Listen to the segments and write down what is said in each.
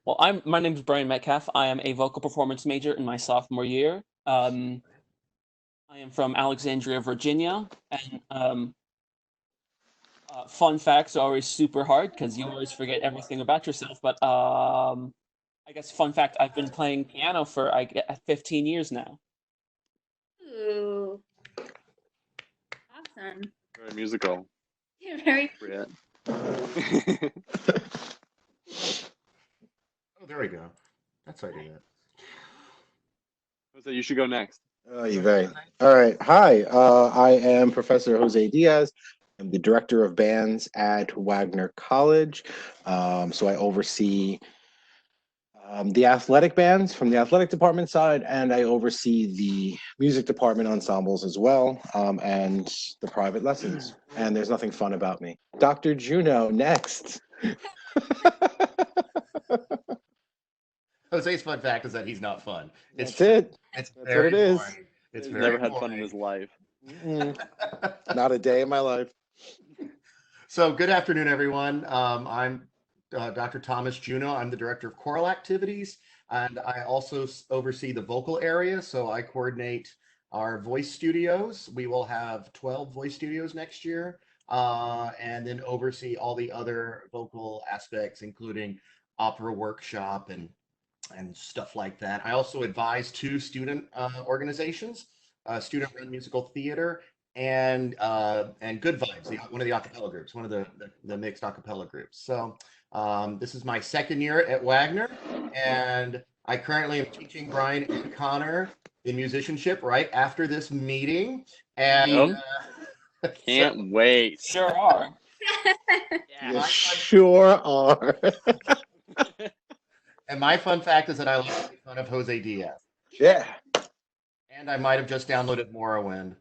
Well, my name is Brian Metcalf. I am a vocal performance major in my sophomore year. I am from Alexandria, Virginia, and fun facts are always super hard because you always forget everything about yourself. But I guess fun fact: I've been playing piano for 15 years now. Ooh, awesome. Very musical. You're very. Yeah. Oh, there we go. That's how I do that. Jose, you should go next. Oh, you very. All right. Hi, I am Professor Jose Diaz. I'm the director of bands at Wagner College. So I oversee the athletic bands from the athletic department side, and I oversee the music department ensembles as well, and the private lessons. And there's nothing fun about me. Dr. Juno, next. Jose's fun fact is that he's not fun. That's it. It's That's very what it is. boring. It's He's very never had fun in boring. his life. Not a day in my life. So, good afternoon, everyone. I'm Dr. Thomas Juno. I'm the director of choral activities, and I also oversee the vocal area. So, I coordinate our voice studios. We will have 12 voice studios next year, and then oversee all the other vocal aspects, including opera workshop and stuff like that. I also advise two student organizations, Student Run Musical Theater and Good Vibes, one of the acapella groups, one of the mixed acapella groups. So this is my second year at Wagner, and I currently am teaching Brian and Connor in musicianship right after this meeting. And Can't wait. Sure are. You sure are. And my fun fact is that I like to make fun of Jose Diaz. Yeah. And I might have just downloaded Morrowind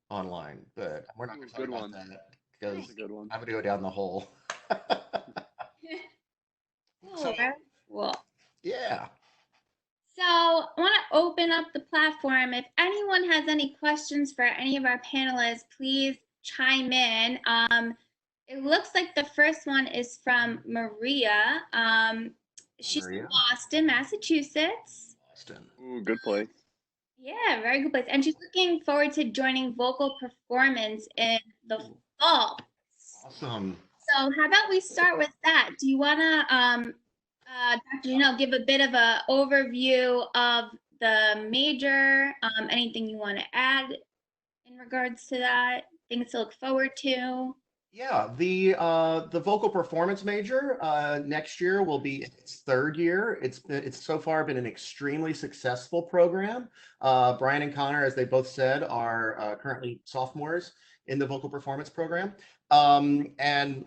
online, but we're not going to talk Good about one. that because That's a good one. I'm going to go down the hole. Cool. Very cool. Yeah. So I want to open up the platform. If anyone has any questions for any of our panelists, please chime in. It looks like the first one is from Maria. She's Maria. in Boston, Massachusetts. Boston. Ooh, good place. Yeah, very good place. And she's looking forward to joining vocal performance in the fall. Awesome. So how about we start with that? Do you want to, Dr. Janelle, give a bit of an overview of the major? Anything you want to add in regards to that? Things to look forward to? Yeah, the vocal performance major next year will be its third year. It's so far been an extremely successful program. Brian and Connor, as they both said, are currently sophomores in the vocal performance program. And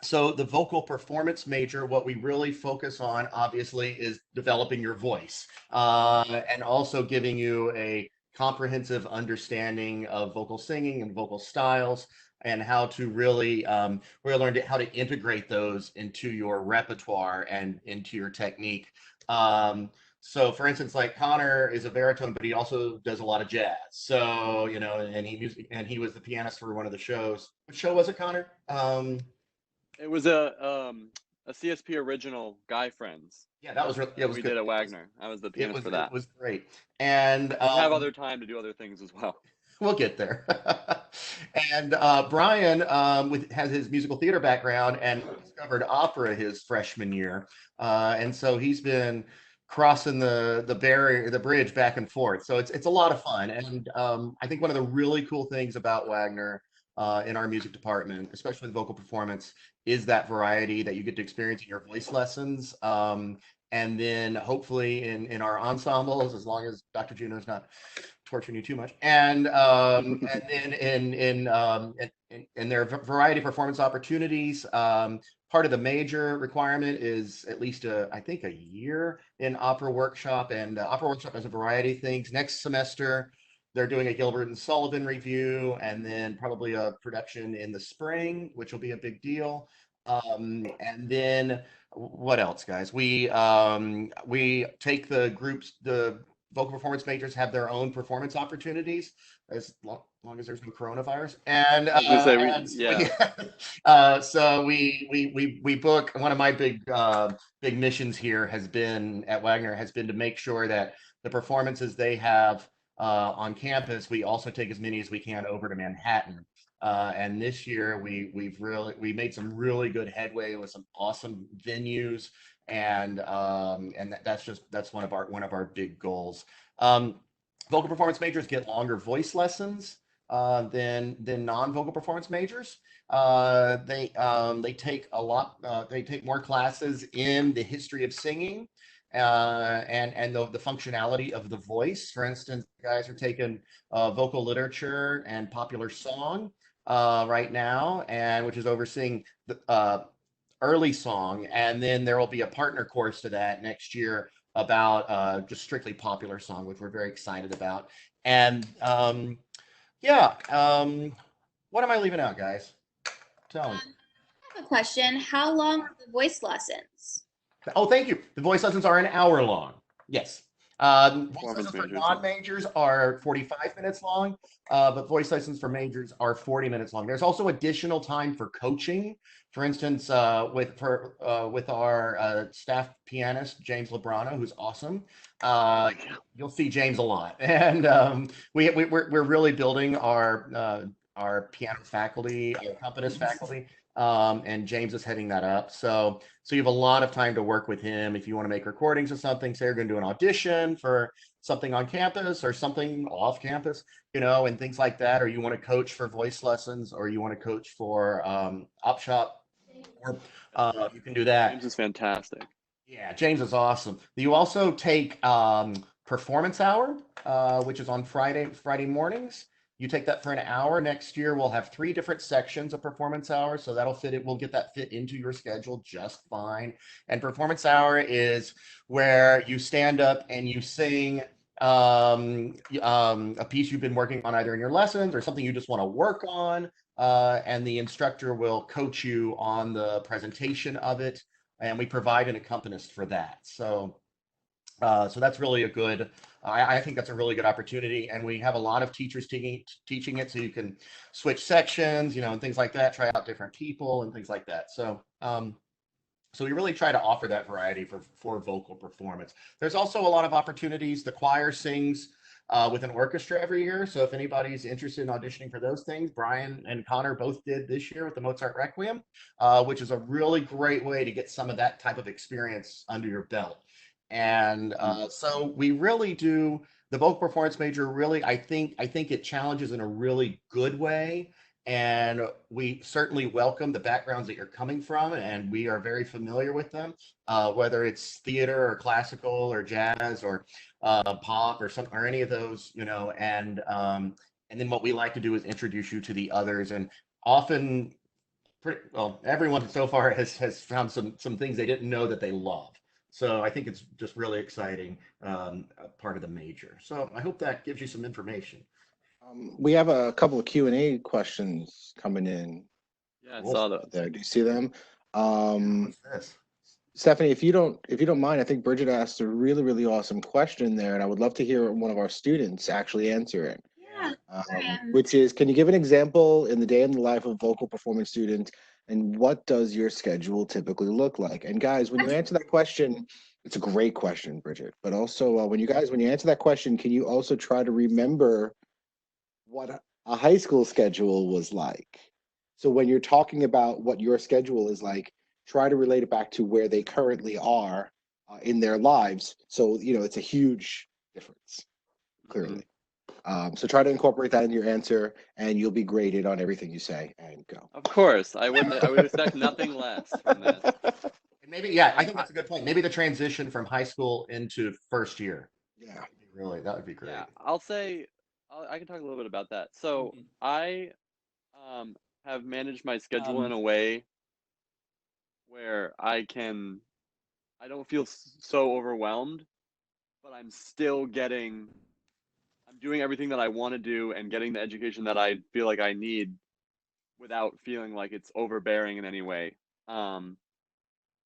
so the vocal performance major, what we really focus on, obviously, is developing your voice and also giving you a comprehensive understanding of vocal singing and vocal styles and how to really learn how to integrate those into your repertoire and into your technique. So for instance, like Connor is a baritone, but he also does a lot of jazz. So, and he was the pianist for one of the shows. What show was it, Connor? It was a CSP original, Guy Friends. Yeah, that was it was we good. did at Wagner. I was the pianist for that. It was great. And we have other time to do other things as well. We'll get there. And Brian has his musical theater background and discovered opera his freshman year. And so he's been crossing the barrier, the bridge back and forth. So it's a lot of fun. And I think one of the really cool things about Wagner in our music department, especially the vocal performance, is that variety that you get to experience in your voice lessons. And then hopefully in our ensembles, as long as Dr. Juno is not torturing you too much, and then in their variety of performance opportunities. Part of the major requirement is at least I think a year in opera workshop, and opera workshop has a variety of things. Next semester, they're doing a Gilbert and Sullivan review, and then probably a production in the spring, which will be a big deal. And then what else, guys? We take the vocal performance majors have their own performance opportunities as long as there's no coronavirus. And I was gonna say so we book. One of my big missions here has been at Wagner has been to make sure that the performances they have on campus, we also take as many as we can over to Manhattan. And this year we made some really good headway with some awesome venues, and that's one of our big goals. Vocal performance majors get longer voice lessons than non-vocal performance majors. They take a lot. They take more classes in the history of singing and the functionality of the voice. For instance, guys are taking vocal literature and popular song right now, and which is overseeing the early song, and then there will be a partner course to that next year about just strictly popular song, which we're very excited about. And yeah, what am I leaving out, guys? Tell me. I have a question. How long are the voice lessons? Oh, thank you. The voice lessons are an hour long. Yes. Voice lessons for non-majors are 45 minutes long, but voice lessons for majors are 40 minutes long. There's also additional time for coaching. For instance, with our staff pianist, James Lebrano, who's awesome. You'll see James a lot. And we're really building our piano faculty, our accompanist faculty. And James is heading that up. So you have a lot of time to work with him if you want to make recordings of something. Say you're going to do an audition for something on campus or something off campus, and things like that. Or you want to coach for voice lessons, or you want to coach for op shop, or you can do that. James is fantastic. Yeah, James is awesome. You also take performance hour, which is on Friday mornings. You take that for an hour. Next year, we'll have 3 different sections of performance hour. So that'll fit. We'll get that fit into your schedule just fine. And performance hour is where you stand up and you sing a piece you've been working on either in your lessons or something you just want to work on. And the instructor will coach you on the presentation of it. And we provide an accompanist for that. So that's really a good, I think that's a really good opportunity. And we have a lot of teachers teaching it, so you can switch sections, and things like that, try out different people and things like that. So we really try to offer that variety for vocal performance. There's also a lot of opportunities. The choir sings with an orchestra every year. So if anybody's interested in auditioning for those things, Brian and Connor both did this year with the Mozart Requiem, which is a really great way to get some of that type of experience under your belt. And so we really do the vocal performance major. Really, I think it challenges in a really good way, and we certainly welcome the backgrounds that you're coming from, and we are very familiar with them, whether it's theater or classical or jazz or pop or any of those, and then what we like to do is introduce you to the others, and often everyone so far has found some things they didn't know that they love. So I think it's just really exciting, part of the major. So I hope that gives you some information. We have a couple of Q&A questions coming in. Yeah, I saw those. There. Do you see them? What's this? Stephanie, if you don't mind, I think Bridget asked a really, really awesome question there, and I would love to hear one of our students actually answer it. Yeah. Which is, can you give an example in the day in the life of a vocal performance student, and what does your schedule typically look like? And guys, when you answer that question, it's a great question, Bridget. But also, when you answer that question, can you also try to remember what a high school schedule was like? So when you're talking about what your schedule is like, try to relate it back to where they currently are in their lives. So, it's a huge difference, clearly. So try to incorporate that in your answer, and you'll be graded on everything you say. And go. Of course, I would expect nothing less from this. And maybe, I think that's a good point. Maybe the transition from high school into first year. Yeah, really, that would be great. Yeah, I can talk a little bit about that. So I have managed my schedule in a way where I don't feel so overwhelmed, but I'm doing everything that I want to do and getting the education that I feel like I need without feeling like it's overbearing in any way. And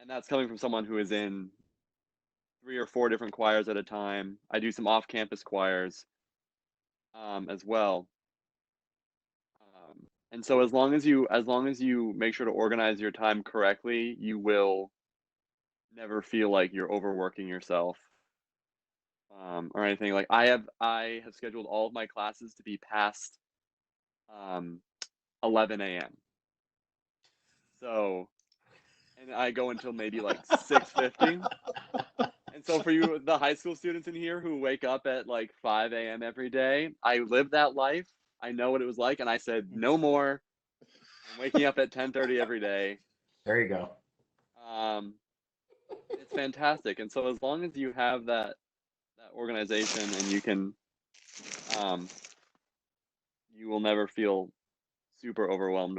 that's coming from someone who is in 3 or 4 different choirs at a time. I do some off-campus choirs as well. And so as long as you make sure to organize your time correctly, you will never feel like you're overworking yourself or anything. Like I have scheduled all of my classes to be past um, 11 a.m. So, and I go until maybe like 6:50. And so for you, the high school students in here who wake up at like 5 a.m. every day, I lived that life. I know what it was like, and I said no more. I'm waking up at 10:30 every day. There you go. It's fantastic. And so as long as you have that organization and you can, you will never feel super overwhelmed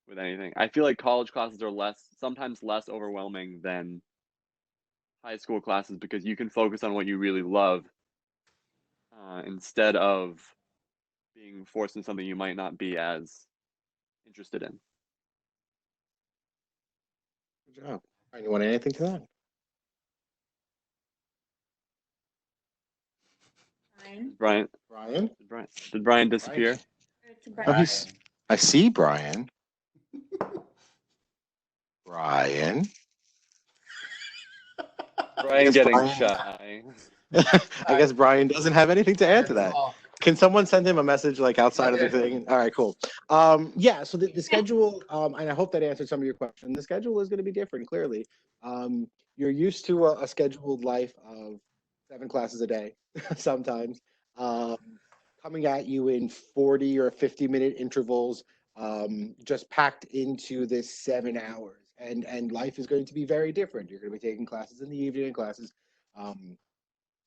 with anything. I feel like college classes are sometimes less overwhelming than high school classes because you can focus on what you really love instead of being forced in something you might not be as interested in. Good job. You want anything to that? Brian. Brian? Did Brian disappear? Oh, I see Brian. Brian. Brian getting shy. I guess Brian doesn't have anything to add to that. Can someone send him a message like outside of the thing? All right, cool. Yeah, so the schedule, and I hope that answered some of your questions. The schedule is going to be different, clearly. You're used to a scheduled life of 7 classes a day, sometimes, coming at you in 40 or 50-minute intervals, just packed into this 7 hours. And life is going to be very different. You're going to be taking classes in the evening and classes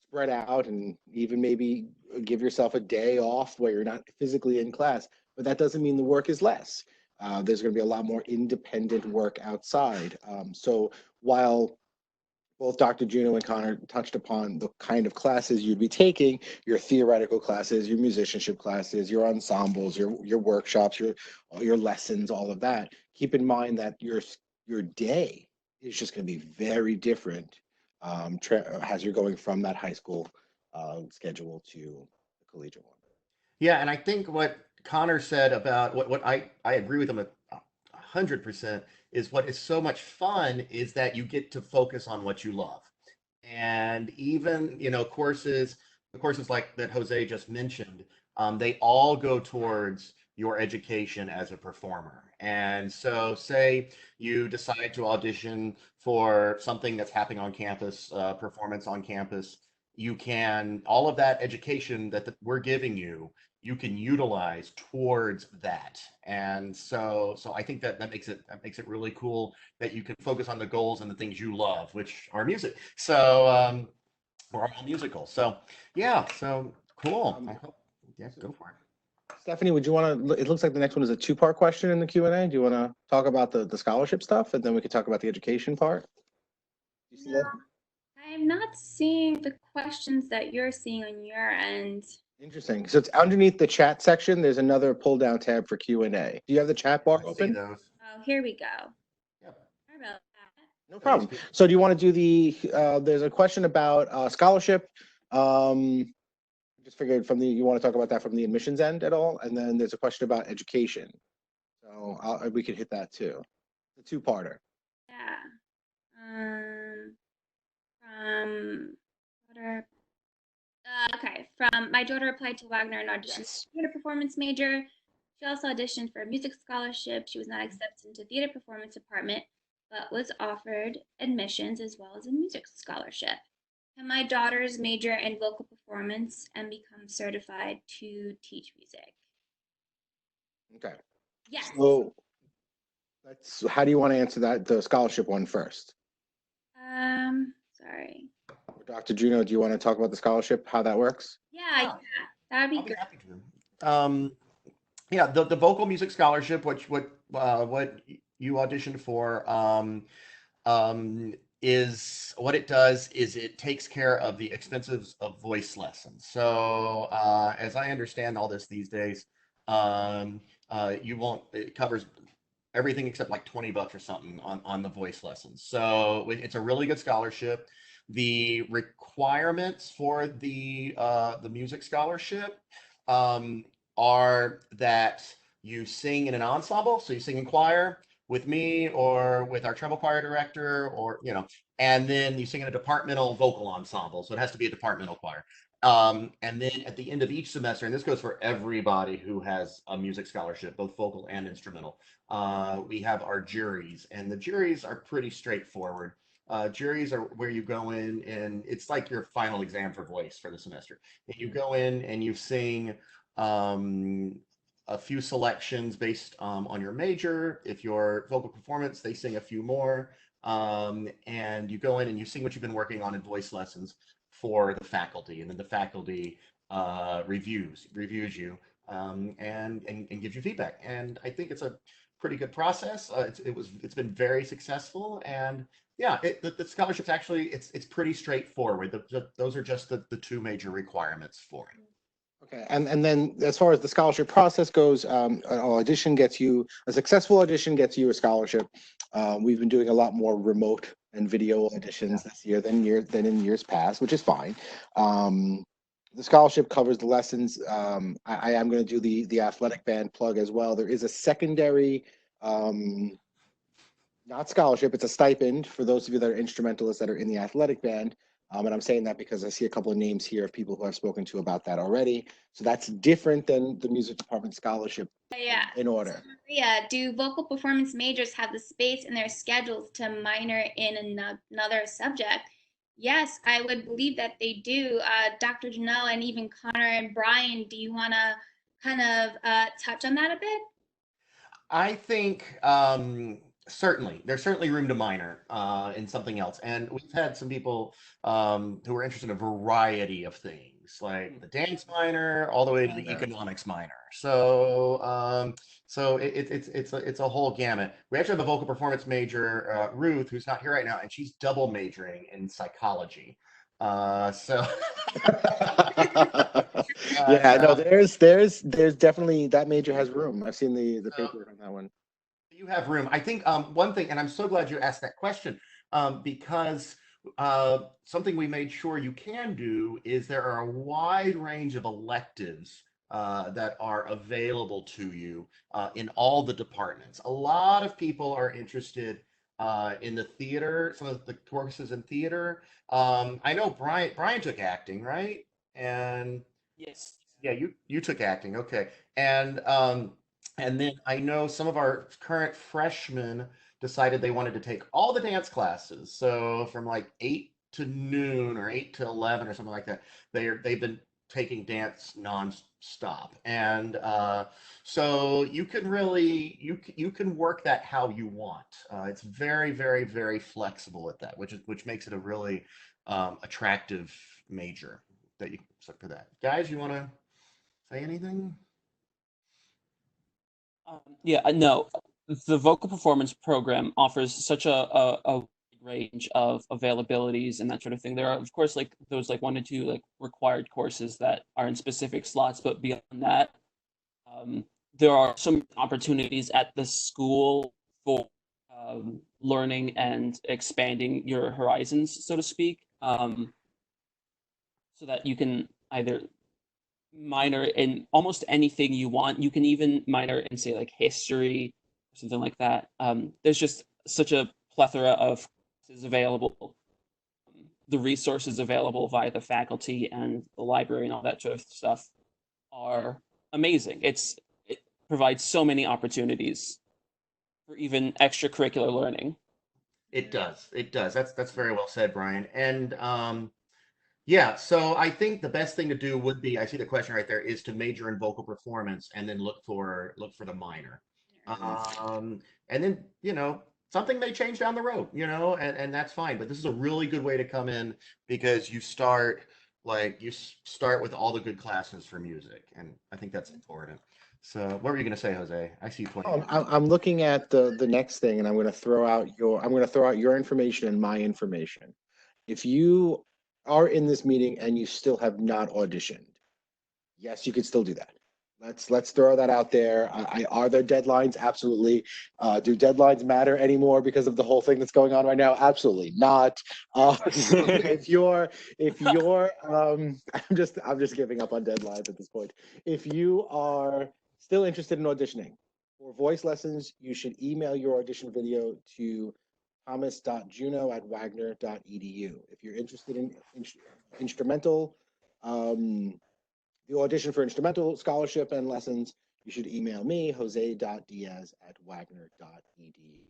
spread out, and even maybe give yourself a day off where you're not physically in class. But that doesn't mean the work is less. There's going to be a lot more independent work outside. So while both Dr. Juno and Connor touched upon the kind of classes you'd be taking, your theoretical classes, your musicianship classes, your ensembles, your workshops, your lessons, all of that. Keep in mind that your day is just going to be very different as you're going from that high school schedule to the collegiate one. Yeah, and I think what Connor said about what I agree with him 100% is what is so much fun is that you get to focus on what you love. And even, the courses like that Jose just mentioned, they all go towards your education as a performer. And so say you decide to audition for something that's happening on campus, performance on campus, you can, all of that education that we're giving you can utilize towards that. And so I think that makes it really cool that you can focus on the goals and the things you love, which are music. So we're all musical. So yeah, so cool. I hope, yeah, go for it. Stephanie, would you want to? It looks like the next one is a 2-part question in the Q&A. Do you want to talk about the scholarship stuff, and then we could talk about the education part? You see that? I'm not seeing the questions that you're seeing on your end. Interesting. So it's underneath the chat section. There's another pull-down tab for Q&A. Do you have the chat bar open? Those. Oh, here we go. Yep. Sorry about that. No problem. So do you want to do there's a question about scholarship. Just figured you want to talk about that from the admissions end at all? And then there's a question about education. So we could hit that too. The 2-parter. Yeah. From my daughter applied to Wagner and auditioned for theater performance major. She also auditioned for a music scholarship. She was not accepted into theater performance department, but was offered admissions as well as a music scholarship. Can my daughters major in vocal performance and become certified to teach music? Okay. Yes. So how do you want to answer the scholarship one first? Sorry. Dr. Juno, do you want to talk about the scholarship, how that works? Yeah, that'd be I'll be great. happy to. Yeah, the vocal music scholarship, what you auditioned for, is what it does is it takes care of the expenses of voice lessons. So as I understand all this these days, it covers everything except like $20 or something on the voice lessons. So it's a really good scholarship. The requirements for the music scholarship are that you sing in an ensemble, so you sing in choir with me or with our treble choir director, or and then you sing in a departmental vocal ensemble, so it has to be a departmental choir. And then at the end of each semester, and this goes for everybody who has a music scholarship, both vocal and instrumental, we have our juries, and the juries are pretty straightforward. Juries are where you go in, and it's like your final exam for voice for the semester. And you go in and you sing um, a few selections based on your major. If your vocal performance, they sing a few more. And you go in and you sing what you've been working on in voice lessons for the faculty, and then the faculty reviews you, and gives you feedback. And I think it's a pretty good process. It's been very successful, and yeah, the scholarships actually it's pretty straightforward. Those are just the two major requirements for it. Okay, and then as far as the scholarship process goes, an audition gets you a successful audition gets you a scholarship. We've been doing a lot more remote and video auditions this year than in years past, which is fine. The scholarship covers the lessons. I am going to do the athletic band plug as well. There is a secondary, not scholarship, it's a stipend for those of you that are instrumentalists that are in the athletic band. And I'm saying that because I see a couple of names here of people who I've spoken to about that already. So that's different than the music department scholarship. Yeah. In order. Maria, do vocal performance majors have the space in their schedules to minor in another subject? Yes, I would believe that they do. Dr. Janelle and even Connor and Brian, do you want to kind of touch on that a bit? I think certainly there's certainly room to minor in something else, and we've had some people who are interested in a variety of things, like the dance minor all the way to the economics minor. So it's a whole gamut. We actually have a vocal performance major, Ruth, who's not here right now, and she's double majoring in psychology. So Yeah, no, there's definitely that major has room. I've seen the paper on that one. You have room. I think one thing, and I'm so glad you asked that question, because something we made sure you can do is there are a wide range of electives that are available to you in all the departments. A lot of people are interested in the theater, some of the courses in theater. I know Brian took acting, right? And Yes. yeah, you took acting, okay. And then I know some of our current freshmen decided they wanted to take all the dance classes. So from like 8 to noon or 8 to 11 or something like that, they've been taking dance nonstop. And so you can really you can work that how you want. It's very, very, very flexible with that, which makes it a really attractive major that you select for that. Guys, you want to say anything? Yeah, no, the vocal performance program offers such a range of availabilities and that sort of thing. There are, of course, like those like 1 to 2 like required courses that are in specific slots, but beyond that, um, there are some opportunities at the school for learning and expanding your horizons, so to speak, so that you can either minor in almost anything you want. You can even minor in, say, like history or something like that. There's just such a plethora of courses available. The resources available via the faculty and the library and all that sort of stuff are amazing. It provides so many opportunities for even extracurricular learning. It does. It does. That's very well said, Brian. And yeah, so I think the best thing to do would be, I see the question right there, is to major in vocal performance and then look for the minor. And then, something may change down the road, and that's fine. But this is a really good way to come in because you start with all the good classes for music, and I think that's important. So what were you gonna say, Jose? I see you pointing. I'm looking at the next thing, and I'm going to throw out your information and my information. If you are in this meeting and you still have not auditioned, yes, you could still do that. Let's throw that out there. Are there deadlines? Absolutely. Do deadlines matter anymore because of the whole thing that's going on right now? Absolutely not. So if you're I'm just giving up on deadlines at this point. If you are still interested in auditioning for voice lessons, you should email your audition video to thomas.juno@wagner.edu. If you're interested in instrumental, the audition for instrumental scholarship and lessons, you should email me, jose.diaz@wagner.edu.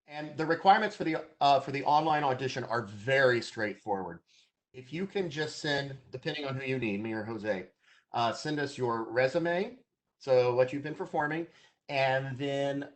And the requirements for the online audition are very straightforward. If you can just send, depending on who you need, me or Jose, send us your resume, so what you've been performing, and then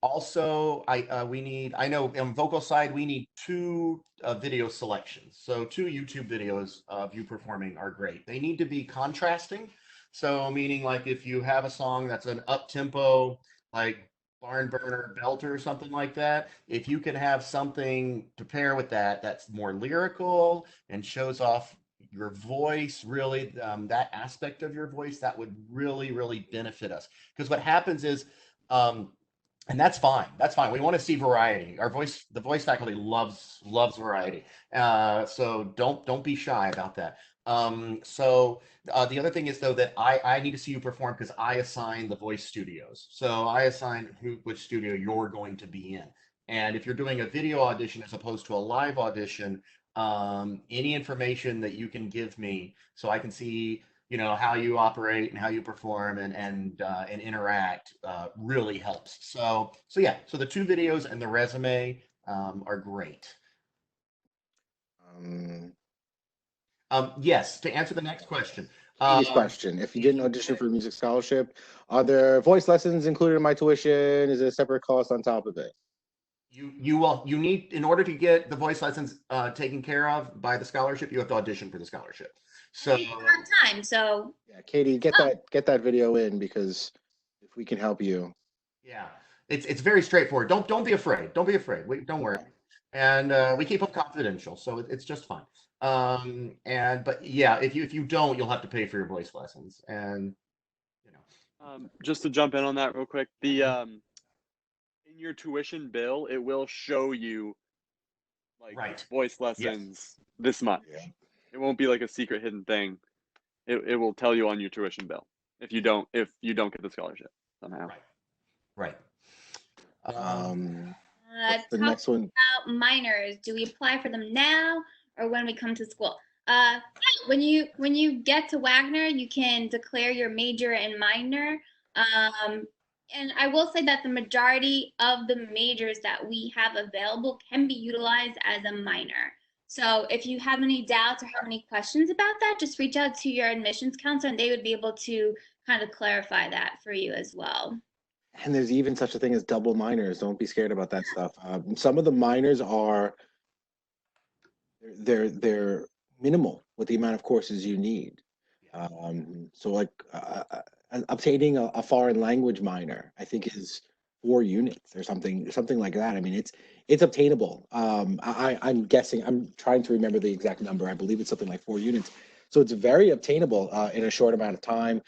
also, we need. I know on vocal side we need two video selections. So two YouTube videos of you performing are great. They need to be contrasting. So meaning like if you have a song that's an up tempo, like barn burner belter or something like that, if you can have something to pair with that that's more lyrical and shows off your voice, really that aspect of your voice, that would really benefit us. Because what happens is. And that's fine. That's fine. We want to see variety. The voice faculty loves variety. So don't be shy about that. The other thing is though that I need to see you perform because I assign the voice studios. So I assign which studio you're going to be in. And if you're doing a video audition as opposed to a live audition, any information that you can give me so I can see how you operate and how you perform and interact really helps. So the two videos and the resume are great. Yes, to answer the next question. Katie's question: if you didn't audition for a music scholarship, are there voice lessons included in my tuition? Is it a separate cost on top of it? You need, in order to get the voice lessons taken care of by the scholarship, you have to audition for the scholarship. So on time. So yeah, Katie, get that video in, because if we can help you. Yeah, it's very straightforward. Don't be afraid. Don't be afraid. Don't worry. And we keep them confidential, so it's just fine. But yeah, if you don't, you'll have to pay for your voice lessons. And just to jump in on that real quick, the in your tuition bill, it will show you like right. voice lessons this much. Yeah. It won't be like a secret hidden thing. It will tell you on your tuition bill if you don't get the scholarship somehow. Right. The next one about minors. Do we apply for them now or when we come to school? When you get to Wagner, you can declare your major and minor. And I will say that the majority of the majors that we have available can be utilized as a minor. So if you have any doubts or have any questions about that, just reach out to your admissions counselor and they would be able to kind of clarify that for you as well. And there's even such a thing as double minors. Don't be scared about that stuff. Some of the minors are they're minimal with the amount of courses you need. So like obtaining a foreign language minor, I think, is 4 units or something like that. I mean, it's obtainable. I'm guessing. I'm trying to remember the exact number. I believe it's something like 4 units. So it's very obtainable in a short amount of time.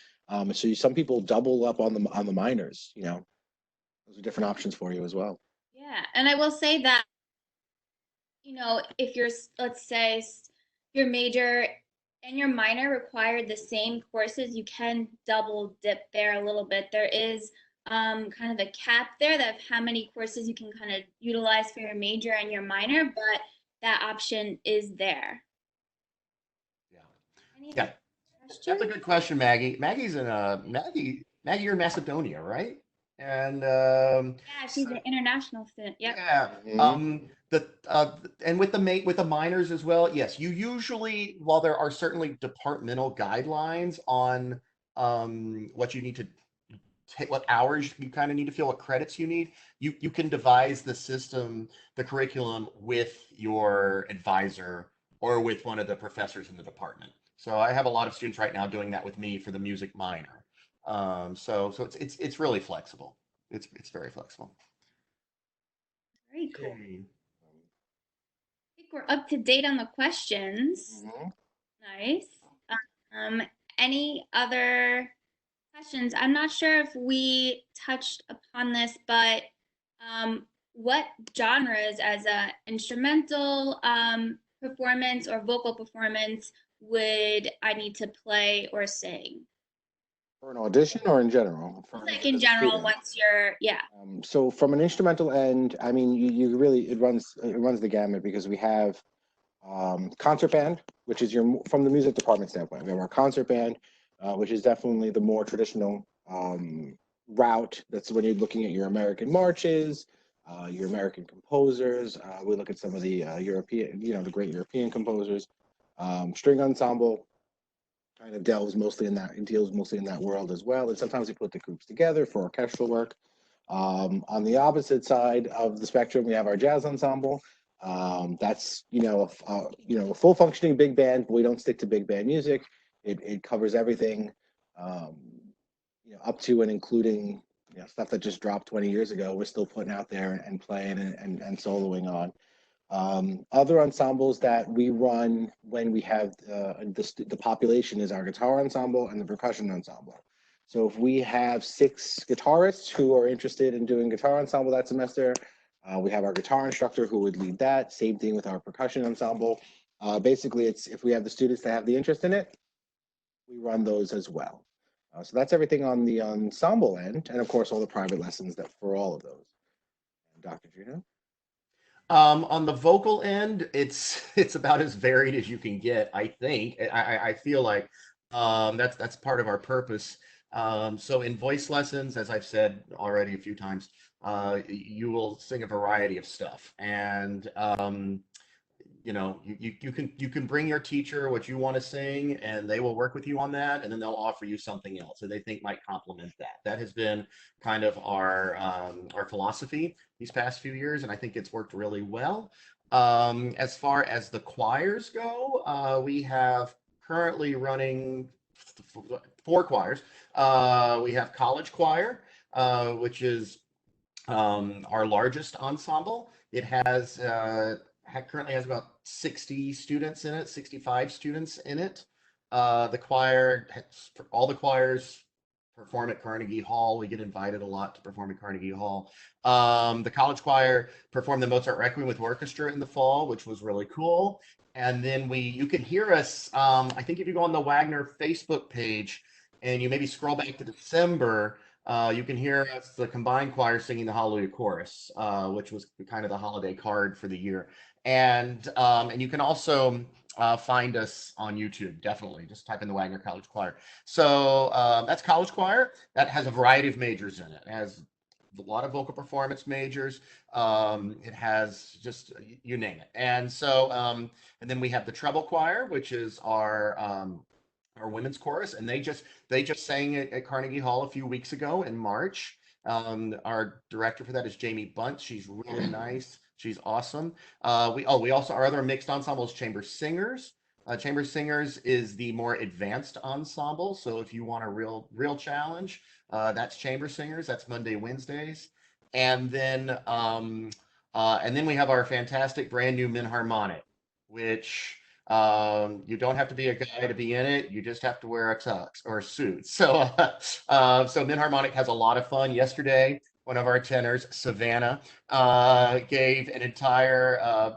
So some people double up on the minors. Those are different options for you as well. Yeah, and I will say that if you're, let's say, your major and your minor require the same courses, you can double dip there a little bit. There is kind of a cap there of how many courses you can kind of utilize for your major and your minor, but that option is there. Yeah. That's a good question, Maggie. Maggie's in Maggie, you're in Macedonia, right? And yeah, she's an international student. Yep. Yeah. And with the minors as well, yes, you usually, while there are certainly departmental guidelines on what you need to take, what hours you kind of need to feel, what credits you need, you can devise the system, the curriculum with your advisor or with one of the professors in the department. So I have a lot of students right now doing that with me for the music minor. So it's really flexible. It's very flexible. Very cool. Okay. I think we're up to date on the questions. Nice. Any other questions. I'm not sure if we touched upon this, but what genres as a instrumental performance or vocal performance would I need to play or sing? For an audition or in general? Like in general, once you're, yeah. So from an instrumental end, I mean, you really, it runs the gamut, because we have concert band, which is from the music department standpoint. We have our concert band, which is definitely the more traditional route. That's when you're looking at your American marches, your American composers. We look at some of the European, the great European composers. String ensemble kind of deals mostly in that world as well. And sometimes we put the groups together for orchestral work. On the opposite side of the spectrum, we have our jazz ensemble. That's a full functioning big band, but we don't stick to big band music. It covers everything, up to and including stuff that just dropped 20 years ago. We're still putting out there and playing and soloing on. Other ensembles that we run when we have the population is our guitar ensemble and the percussion ensemble. So if we have 6 guitarists who are interested in doing guitar ensemble that semester, we have our guitar instructor who would lead that. Same thing with our percussion ensemble. Basically, it's if we have the students that have the interest in it, we run those as well. So that's everything on the ensemble end, and of course all the private lessons that for all of those. Dr. Juno? On the vocal end, it's about as varied as you can get. I think I feel like that's part of our purpose. So in voice lessons, as I've said already a few times, you will sing a variety of stuff, and you can bring your teacher what you want to sing, and they will work with you on that, and then they'll offer you something else that they think might complement that. That has been kind of our philosophy these past few years, and I think it's worked really well. As far as the choirs go, we have currently running 4 choirs. We have college choir, which is our largest ensemble. It currently has about 60 students in it, 65 students in it. The choir, all the choirs perform at Carnegie Hall. We get invited a lot to perform at Carnegie Hall. The college choir performed the Mozart Requiem with orchestra in the fall, which was really cool. And then you can hear us, I think if you go on the Wagner Facebook page and you maybe scroll back to December, you can hear us, the combined choir, singing the Hallelujah Chorus, which was kind of the holiday card for the year. And you can also find us on YouTube. Definitely, just type in the Wagner College Choir. So that's college choir. That has a variety of majors in it. It has a lot of vocal performance majors. It has just you name it. And so and then we have the treble choir, which is our women's chorus, and they just sang at Carnegie Hall a few weeks ago in March. Our director for that is Jamie Bunt. She's really nice. She's awesome. We also, our other mixed ensemble is Chamber Singers. Chamber Singers is the more advanced ensemble. So if you want a real challenge, that's Chamber Singers. That's Monday, Wednesdays, and then we have our fantastic brand new Minharmonic, which you don't have to be a guy to be in it. You just have to wear a tux or a suit. So, so Minharmonic has a lot of fun. Yesterday, one of our tenors, Savannah, gave an entire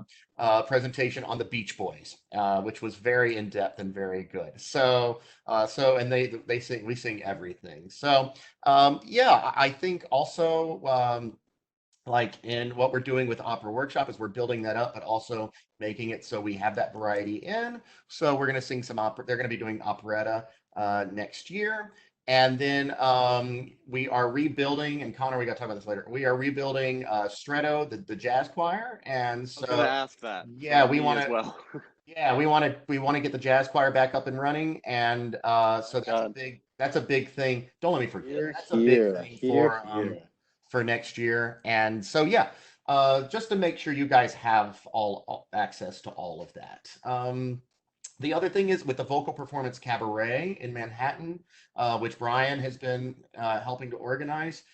presentation on the Beach Boys, which was very in depth and very good. So, and we sing everything. So, yeah, I think also. Like in what we're doing with Opera Workshop is we're building that up, but also making it so we have that variety in. So we're going to sing some opera. They're going to be doing operetta next year. And then we are rebuilding, and Connor, we got to talk about this later. We are rebuilding Stretto, the jazz choir. And so I was going to ask that. Yeah, we want as to. well. Yeah, we want to get the jazz choir back up and running, and so that's a big thing. Don't let me forget. That's a big thing for next year. And so, yeah, just to make sure you guys have all access to all of that. The other thing is with the Vocal Performance Cabaret in Manhattan, which Brian has been helping to organize.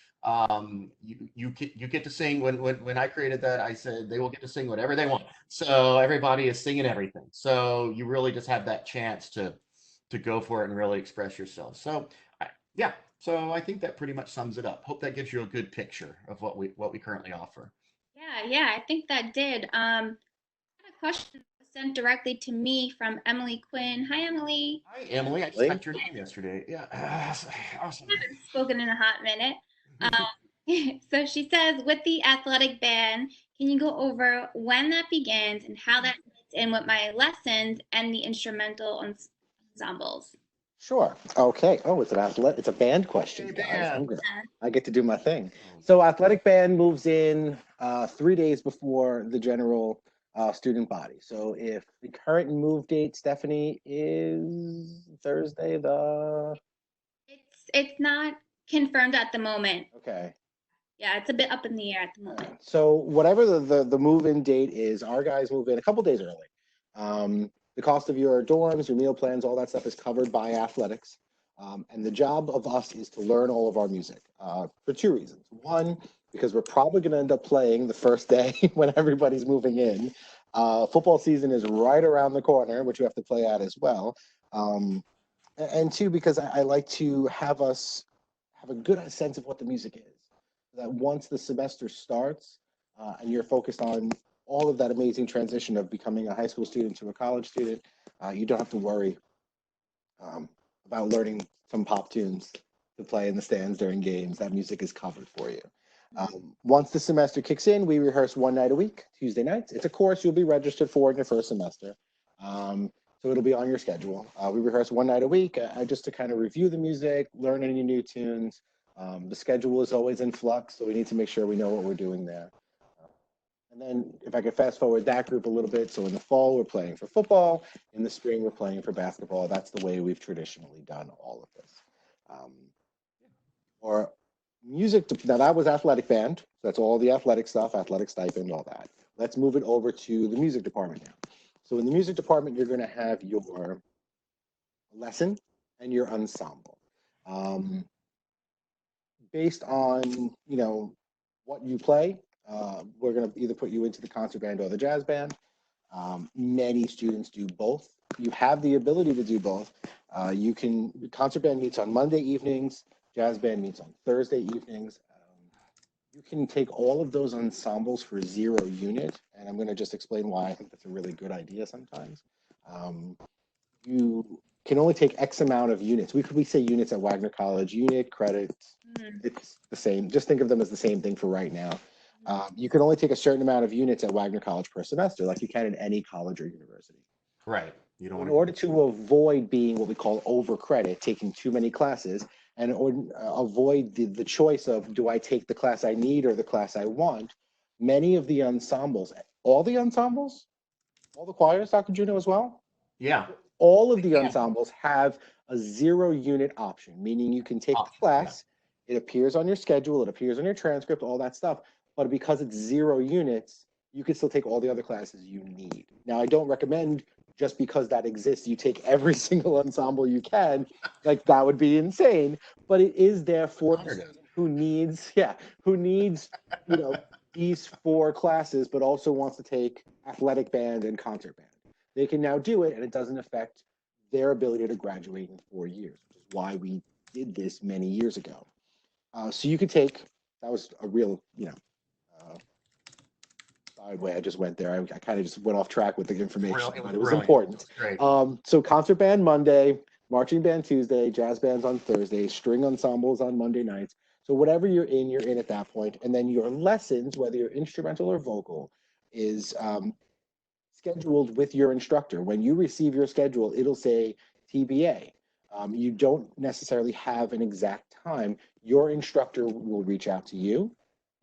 You get to sing. When I created that, I said they will get to sing whatever they want. So everybody is singing everything. So you really just have that chance to go for it and really express yourself. So yeah, So I think that pretty much sums it up. Hope that gives you a good picture of what we currently offer. Yeah, I think that did. I had a question sent directly to me from Emily Quinn. Hi, Emily. Hi, Emily. I just got your name yesterday. Yeah, awesome. We haven't spoken in a hot minute. So she says, with the athletic band, can you go over when that begins and how that fits in with my lessons and the instrumental ensembles? Sure. Okay. Oh, it's a band question, Hey, guys. I'm band. good. I get to do my thing. So athletic band moves in 3 days before the general student body. So if the current move date, Stephanie, is Thursday, It's not confirmed at the moment. okay. Yeah, it's a bit up in the air at the moment. So whatever the move-in date is, our guys move in a couple days early. The cost of your dorms, your meal plans, all that stuff is covered by athletics. And the job of us is to learn all of our music for two reasons. One, because we're probably going to end up playing the first day when everybody's moving in. Football season is right around the corner, which you have to play at as well. And two, because I like to have us have a good sense of what the music is. That once the semester starts and you're focused on all of that amazing transition of becoming a high school student to a college student, you don't have to worry about learning some pop tunes to play in the stands during games. That music is covered for you. Once the semester kicks in, we rehearse one night a week, Tuesday nights. It's a course you'll be registered for in your first semester. So it'll be on your schedule. We rehearse one night a week just to kind of review the music, learn any new tunes. The schedule is always in flux, so we need to make sure we know what we're doing there. And then if I could fast forward that group a little bit, so in the fall, we're playing for football. In the spring, we're playing for basketball. That's the way we've traditionally done all of this. Or music, now that was athletic band. So that's all the athletic stuff, athletic stipend, all that. Let's move it over to the music department now. So in the music department, you're going to have your lesson and your ensemble. Based on, what you play, we're going to either put you into the concert band or the jazz band. Many students do both. You have the ability to do both. Concert band meets on Monday evenings, jazz band meets on Thursday evenings. You can take all of those ensembles for 0 unit, and I'm going to just explain why I think that's a really good idea sometimes. You can only take X amount of units. We say units at Wagner College, unit, credits, it's the same. Just think of them as the same thing for right now. You can only take a certain amount of units at Wagner College per semester, like you can in any college or university. Right. You don't In want order to avoid being what we call over credit, taking too many classes, and avoid the choice of do I take the class I need or the class I want, many of the ensembles, all the choirs, Dr. Juno, as well? Yeah. All of the ensembles have a 0 unit option, meaning you can take the class, it appears on your schedule, it appears on your transcript, all that stuff, but because it's 0 units, you can still take all the other classes you need. Now, I don't recommend just because that exists, you take every single ensemble you can, like that would be insane, but it is there for the student who needs, these 4 classes, but also wants to take athletic band and concert band. They can now do it, and it doesn't affect their ability to graduate in 4 years, which is why we did this many years ago. So you could take, that was a real, side way I just went there. I kind of just went off track with the information, but it was important. Great. So concert band Monday, marching band Tuesday, jazz bands on Thursday, string ensembles on Monday nights. So whatever you're in at that point. And then your lessons, whether you're instrumental or vocal, is scheduled with your instructor. When you receive your schedule, it'll say TBA. You don't necessarily have an exact time. Your instructor will reach out to you,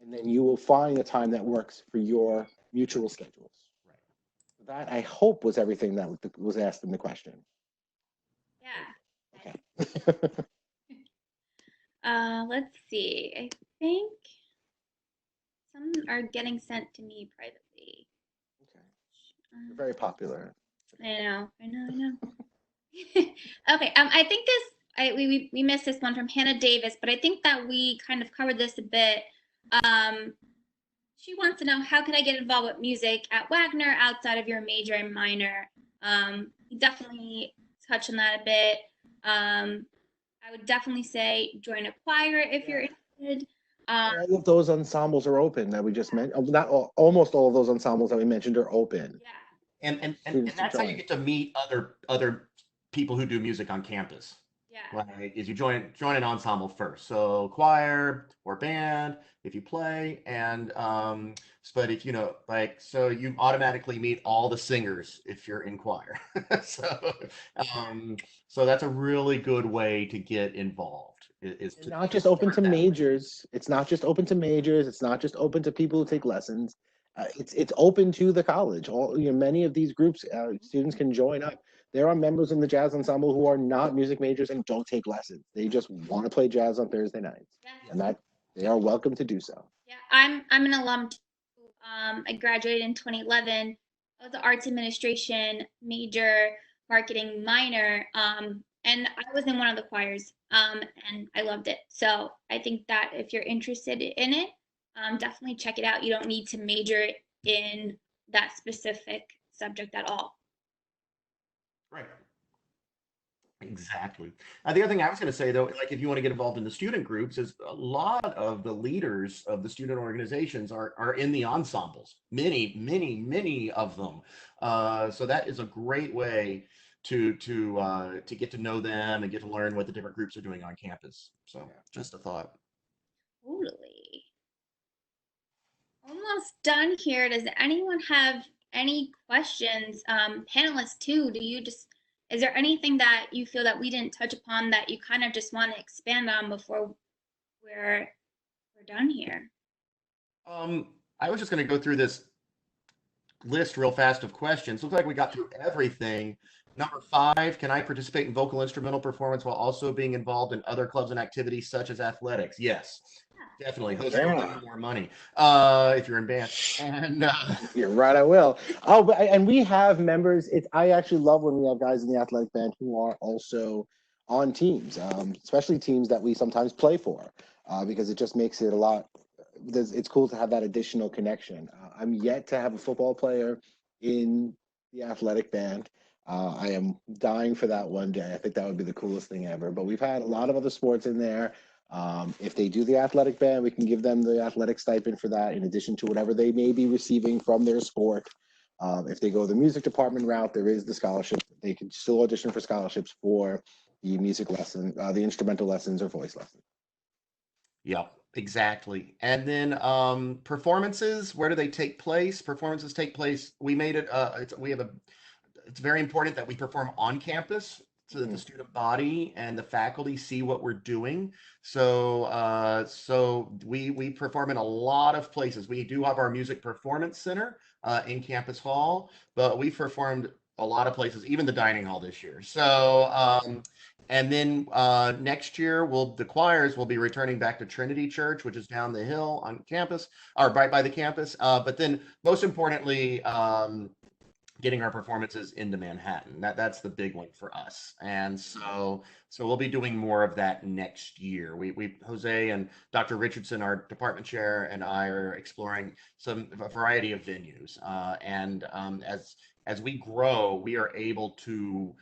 and then you will find a time that works for your mutual schedules. Right. That, I hope, was everything that was asked in the question. Yeah. Okay. Let's see. I think some are getting sent to me privately. Okay. You're very popular. I know. Okay. I think we missed this one from Hannah Davis, but I think that we kind of covered this a bit. She wants to know, how can I get involved with music at Wagner outside of your major and minor? We definitely touched on that a bit. I I would definitely say join a choir if you're interested. All of those ensembles are open that we just mentioned. Not all, almost all of those ensembles that we mentioned are open. Yeah. And that's how you get to meet other people who do music on campus. Yeah. Like, is you join an ensemble first. So choir or band if you play, and but if you know, like, so you automatically meet all the singers if you're in choir. so um so that's a really good way to get involved. Is It's to not just open start to that way. majors. It's not just open to majors. It's not just open to people who take lessons. It's open to the college. All many of these groups, students can join up. There are members in the jazz ensemble who are not music majors and don't take lessons. They just want to play jazz on Thursday nights, Yeah. and that they are welcome to do so. Yeah, I'm an alum too. I graduated in 2011. I was an arts administration major, marketing minor, and I was in one of the choirs, and I loved it. So I think that if you're interested in it, definitely check it out. You don't need to major in that specific subject at all. Right. Exactly. The other thing I was going to say, though, like if you want to get involved in the student groups, is a lot of the leaders of the student organizations are in the ensembles. Many of them. So that is a great way to get to know them and get to learn what the different groups are doing on campus. So just a thought. Totally. Almost done here. Does anyone have any questions? Panelists too, is there anything that you feel that we didn't touch upon that you kind of just want to expand on before we're done here? I was just going to go through this list real fast of questions. Looks like we got through everything. Number 5, can I participate in vocal instrumental performance while also being involved in other clubs and activities such as athletics? Yes, definitely. Jose will give you more money if you're in band. And you're right, I will. Oh, and we have members. I actually love when we have guys in the athletic band who are also on teams, especially teams that we sometimes play for, because it just makes it a lot. It's cool to have that additional connection. I'm yet to have a football player in the athletic band. I am dying for that one day. I think that would be the coolest thing ever. But we've had a lot of other sports in there. If they do the athletic band, we can give them the athletic stipend for that, in addition to whatever they may be receiving from their sport. If they go the music department route, there is the scholarship. They can still audition for scholarships for the music lesson, the instrumental lessons or voice lessons. Yep, exactly. And then performances, where do they take place? Performances take place. We made it. It's very important that we perform on campus so that the student body and the faculty see what we're doing. So we perform in a lot of places. We do have our music performance center in Campus Hall, but we performed a lot of places, even the dining hall this year. So and then next year, the choirs will be returning back to Trinity Church, which is down the hill on campus, or right by the campus. But then, most importantly, getting our performances into Manhattan. That's the big one for us. And so we'll be doing more of that next year. We Jose and Dr. Richardson, our department chair, and I are exploring a variety of venues. And as we grow, we are able to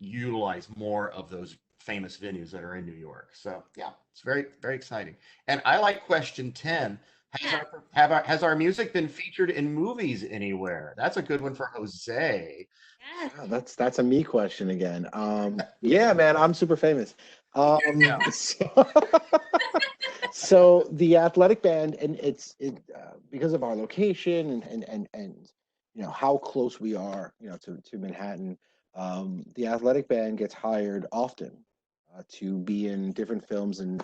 utilize more of those famous venues that are in New York. So yeah, it's very, very exciting. And I like question 10. Has our music been featured in movies anywhere? That's a good one for Jose. Yes. Oh, that's a me question again. Yeah, man, I'm super famous. So the athletic band, and because of our location and how close we are, to Manhattan. The athletic band gets hired often to be in different films and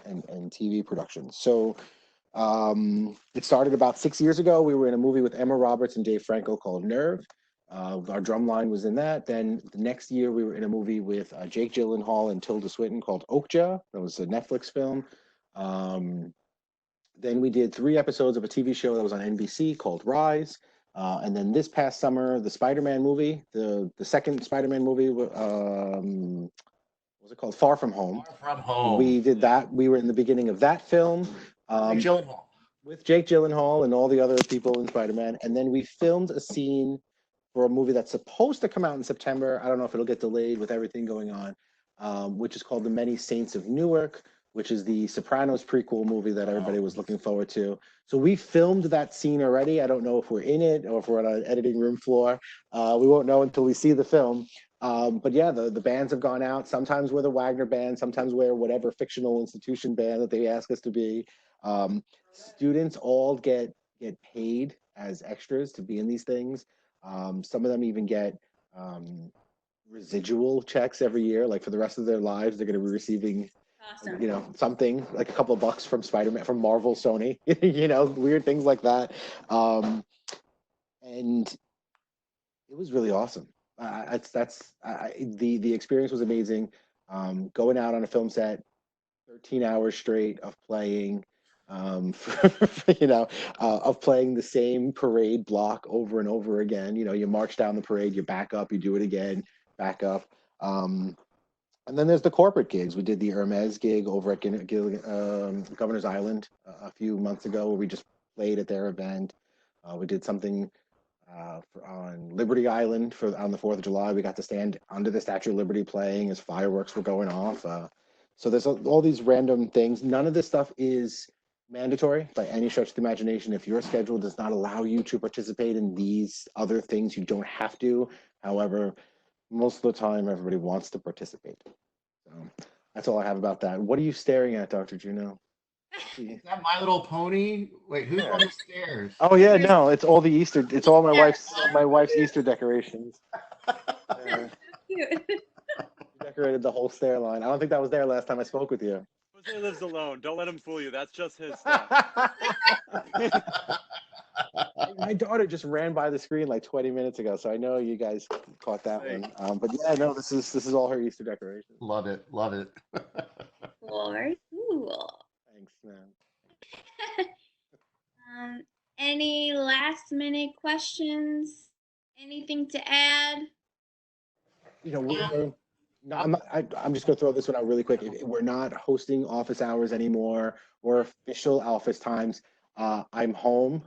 TV productions. So it started about 6 years ago. We were in a movie with Emma Roberts and Dave Franco called Nerve. Our drum line was in that. Then the next year, we were in a movie with Jake Gyllenhaal and Tilda Swinton called Okja. That was a Netflix film. Then we did 3 episodes of a TV show that was on NBC called Rise. And then this past summer, the Spider-Man movie, the second Spider-Man movie, what was it called? Far From Home. Far From Home. We did that. We were in the beginning of that film. Jake Gyllenhaal. With Jake Gyllenhaal and all the other people in Spider-Man. And then we filmed a scene for a movie that's supposed to come out in September. I don't know if it'll get delayed with everything going on. which is called The Many Saints of Newark, which is the Sopranos prequel movie that everybody was looking forward to. So we filmed that scene already. I don't know if we're in it or if we're on an editing room floor. We won't know until we see the film. But yeah, the bands have gone out. Sometimes we're the Wagner band, sometimes we're whatever fictional institution band that they ask us to be. Students all get paid as extras to be in these things. Some of them even get residual checks every year. Like for the rest of their lives, they're going to be receiving, Awesome. something like a couple of bucks from Spider-Man, from Marvel, Sony, weird things like that. And it was really awesome. The experience was amazing. Going out on a film set, 13 hours straight of playing, of playing the same parade block over and over again. You march down the parade, you back up, you do it again, back up. And then there's the corporate gigs. We did the Hermes gig over at Governor's Island a few months ago, where we just played at their event. We did something on Liberty Island on the 4th of July. We got to stand under the Statue of Liberty playing as fireworks were going off. So there's all these random things. None of this stuff is mandatory by any stretch of the imagination. If your schedule does not allow you to participate in these other things, you don't have to. However, most of the time, everybody wants to participate. So that's all I have about that. What are you staring at, Dr. Juno? Is that My Little Pony? Wait, who's on the stairs? Oh yeah, no, it's all the Easter. It's all my wife's Easter decorations. Cute. Decorated the whole stair line. I don't think that was there last time I spoke with you. Jose lives alone. Don't let him fool you. That's just his stuff. My daughter just ran by the screen like 20 minutes ago, so I know you guys caught that one. But yeah, no, this is all her Easter decoration. Love it, love it. Cool, very cool. Thanks, man. Any last minute questions? Anything to add? I'm just going to throw this one out really quick. We're not hosting office hours anymore or official office times. I'm home.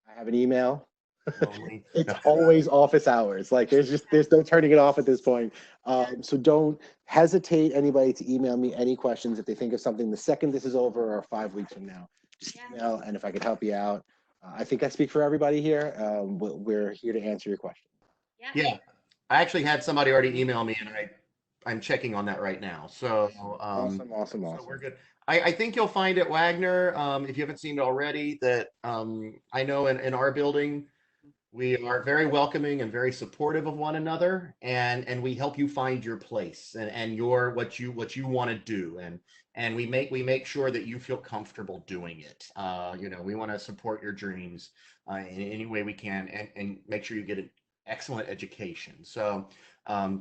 I have an email. It's always office hours. Like there's no turning it off at this point. So don't hesitate, anybody, to email me any questions if they think of something the second this is over or 5 weeks from now. Just email, and if I could help you out, I think I speak for everybody here. We're here to answer your questions. Yeah, I actually had somebody already email me, and I'm checking on that right now. So Awesome. So we're good. I think you'll find at Wagner, if you haven't seen it already, that I know in our building, we are very welcoming and very supportive of one another, and we help you find your place and your what you want to do, and we make sure that you feel comfortable doing it. We want to support your dreams in any way we can, and make sure you get an excellent education. So I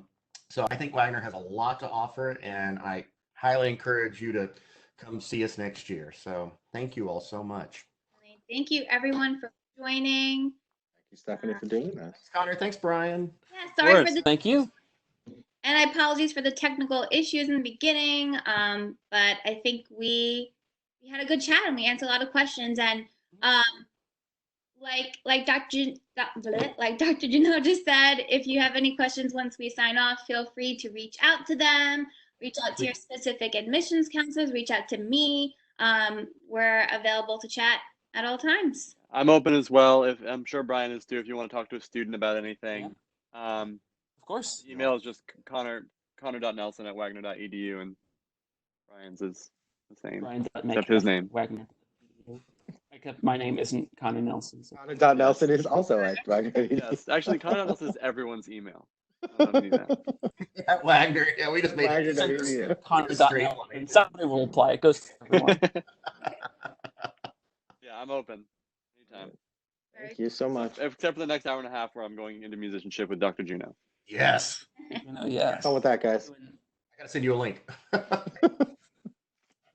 think Wagner has a lot to offer, and I highly encourage you to come see us next year. So thank you all so much. Thank you, everyone, for joining. Thank you, Stephanie, for doing this. Thanks, Connor. Thanks, Brian. Yeah, sorry for the Thank you. and I apologize for the technical issues in the beginning. But I think we had a good chat and we answered a lot of questions. And like Dr. Juno just said, if you have any questions once we sign off, feel free to reach out to them. Reach out to your specific admissions counselors. Reach out to me. We're available to chat at all times. I'm open as well. I'm sure Brian is too. If you want to talk to a student about anything, Of course. email is just connor.nelson@wagner.edu, and Brian's is the same. Except his name. Wagner. Except my name isn't Connor Nelson. So. Connor Nelson is also at Wagner. Yes, actually, Connor Nelson is everyone's email. I don't need that. At Wagner, yeah, we just made Wagner. Connor.Nelson. Somebody will reply. It goes to everyone. Yeah, I'm open anytime. Thank you so much. Except for the next hour and a half where I'm going into musicianship with Dr. Juno. Yes. Yeah. Fun with that, guys. I gotta send you a link.